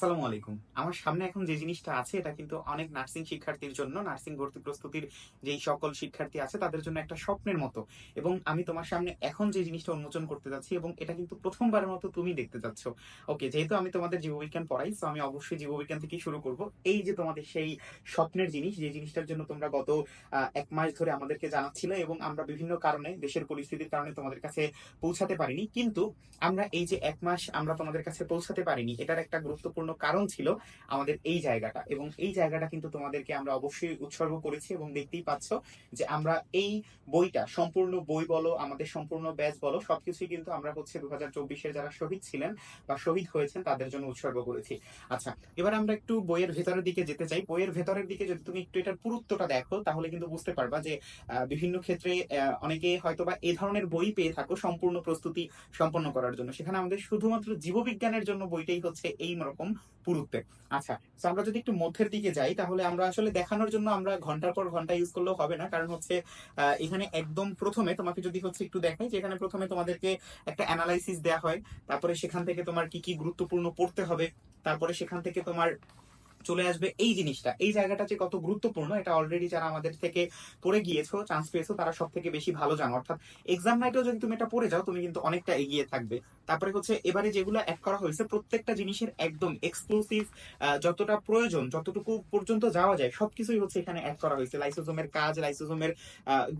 আসসালামু আলাইকুম। আমার সামনে এখন যে জিনিসটা আছে এটা কিন্তু অনেক নার্সিং শিক্ষার্থীর জন্য, নার্সিং ভর্তি প্রস্তুতির যেই সকল শিক্ষার্থী আছে তাদের জন্য একটা স্বপ্নের মতো। এবং আমি তোমার সামনে এখন যে জিনিসটা উন্মোচন করতে যাচ্ছি এবং এটা কিন্তু প্রথমবারের মতো তুমি দেখতে যাচ্ছ। ওকে, যেহেতু আমি তোমাদের জীববিজ্ঞান পড়াই, তো আমি অবশ্যই জীববিজ্ঞান থেকেই শুরু করব। এই যে তোমাদের সেই স্বপ্নের জিনিস, যে জিনিসটার জন্য তোমরা গত 1 মাস ধরে আমাদেরকে জানাচ্ছিলে এবং আমরা বিভিন্ন কারণে, দেশের পরিস্থিতির কারণে তোমাদের কাছে পৌঁছাতে পারিনি, কিন্তু আমরা এই যে 1 মাস আমরা তোমাদের কাছে পৌঁছাতে পারিনি, এটার একটা গুরুত্বপূর্ণ কারণ ছিল আমাদের এই জায়গাটা। এবং এই জায়গাটা কিন্তু তোমাদেরকে আমরা অবশ্যই উৎসর্গ করেছি এবং দেখতেই পাচ্ছ যে আমরা এই বইটা, সম্পূর্ণ বই বলো, আমাদের সম্পূর্ণ ব্যাচ বলো, সবকিছুই কিন্তু আমরা হচ্ছে 2024-এর যারা শহীদ ছিলেন বা শহীদ হয়েছেন তাদের জন্য উৎসর্গ করেছি। আচ্ছা, এবার আমরা একটু বইয়ের ভেতরের দিকে যেতে চাই। বইয়ের ভেতরের দিকে যদি তুমি একটু এটার পুরুত্বটা দেখো তাহলে কিন্তু বুঝতে পারবা যে বিভিন্ন ক্ষেত্রে অনেকে হয়তোবা এই ধরনের বই পেয়ে থাকো সম্পূর্ণ প্রস্তুতি সম্পন্ন করার জন্য, সেখানে আমাদের শুধুমাত্র জীববিজ্ঞানের জন্য বইটাই হচ্ছে এই রকম পুরুত্বে। আচ্ছা, তো আমরা যদি একটু মধ্যের দিকে যাই তাহলে আমরা আসলে দেখানোর জন্য আমরা ঘন্টার পর ঘন্টা ইউজ করলেও হবে না, কারণ হচ্ছে এখানে একদম প্রথমে তোমাকে যদি হচ্ছে একটু দেখাই যে এখানে প্রথমে তোমাদেরকে একটা অ্যানালাইসিস দেওয়া হয়, তারপরে সেখান থেকে তোমার কি কি গুরুত্বপূর্ণ পড়তে হবে, তারপরে সেখান থেকে তোমার চলে আসবে এই জিনিসটা, এই জায়গাটা যে কত গুরুত্বপূর্ণ এটা অলরেডি যারা আমাদের থেকে পড়ে গিয়েছো, চান্স পেয়েছো, তারা সব থেকে বেশি ভালো জানো। অর্থাৎ এক্সাম নাইটেও যদি তুমি এটা পড়ে যাও তুমি কিন্তু অনেকটা এগিয়ে থাকবে। তারপরে হচ্ছে এবারে যেগুলো অ্যাড করা হয়েছে প্রত্যেকটা জিনিসের একদম এক্সক্লুসিভ, যতটা প্রয়োজন, যতটুকু পর্যন্ত যাওয়া যায় সবকিছুই হচ্ছে এখানে অ্যাড করা হয়েছে। লাইসোজোমের কাজ, লাইসোজোমের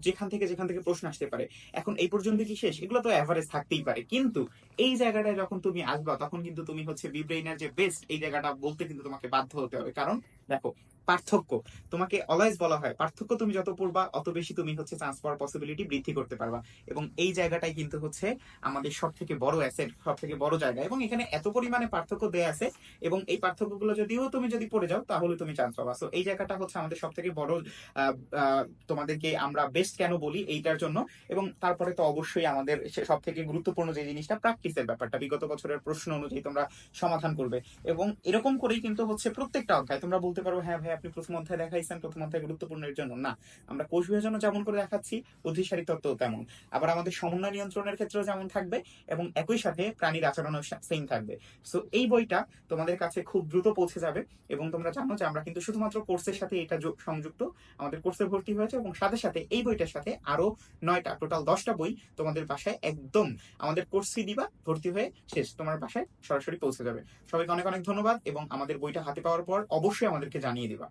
যেখান থেকে প্রশ্ন আসতে পারে, এখন এই পর্যন্ত কি শেষ? এগুলো তো এভারেজ থাকতেই পারে, কিন্তু এই জায়গাটায় যখন তুমি আসবা তখন কিন্তু তুমি হচ্ছে বিব্রেইনের যে বেস্ট, এই জায়গাটা বলতে কিন্তু তোমাকে বাধ্য হতে হবে। কারণ দেখো, পার্থক্য, তোমাকে অলওয়েজ বলা হয় পার্থক্য তুমি যত পড়বা অত বেশি তুমি হচ্ছে চান্স পাওয়ার পসিবিলিটি বৃদ্ধি করতে পারবা। এবং এই জায়গাটাই কিন্তু হচ্ছে আমাদের সব থেকে বড় অ্যাসেট, সব থেকে বড় জায়গা। এবং এখানে এত পরিমাণে পার্থক্য দেয়া আছে এবং এই পার্থক্যগুলো যদিও তুমি যদি পড়ে যাও তাহলে তুমি চান্স পাবা। তো এই জায়গাটা হচ্ছে আমাদের সব থেকে বড়। আহ, তোমাদেরকে আমরা বেস্ট কেন বলি এইটার জন্য। এবং তারপরে তো অবশ্যই আমাদের সব থেকে গুরুত্বপূর্ণ যে জিনিসটা, প্র্যাকটিসের ব্যাপারটা, বিগত বছরের প্রশ্ন অনুযায়ী তোমরা সমাধান করবে। এবং এরকম করেই কিন্তু হচ্ছে প্রত্যেকটা অধ্যায় তোমরা বলতে পারো হ্যাঁ ভাই আপনি প্রথম অধ্যায় দেখাইছেন, প্রথম অধ্যায় গুরুত্বপূর্ণ এর জন্য না। আমরা কোষ বিভাজনও যেমন করে দেখাচ্ছি, অধিসারী তত্ত্ব তেমন, আবার আমাদের সমন্বয় নিয়ন্ত্রণের ক্ষেত্রেও যেমন থাকবে এবং একই সাথে প্রাণীর আচরণও সেম থাকবে। সো এই বইটা তোমাদের কাছে খুব দ্রুত পৌঁছে যাবে। এবং তোমরা জানো যে আমরা কিন্তু শুধুমাত্র কোর্সের সাথে এটা সংযুক্ত, আমাদের কোর্সে ভর্তি হয়েছে এবং সাথে সাথে এই বইটার সাথে আরো 9টা, টোটাল 10টা বই তোমাদের বাসায় একদম আমাদের কোর্স ফি দিবা, ভর্তি হয়ে শেষ, তোমার বাসায় সরাসরি পৌঁছে যাবে। সবাইকে অনেক অনেক ধন্যবাদ এবং আমাদের বইটা হাতে পাওয়ার পর অবশ্যই আমাদেরকে জানিয়ে দিবা।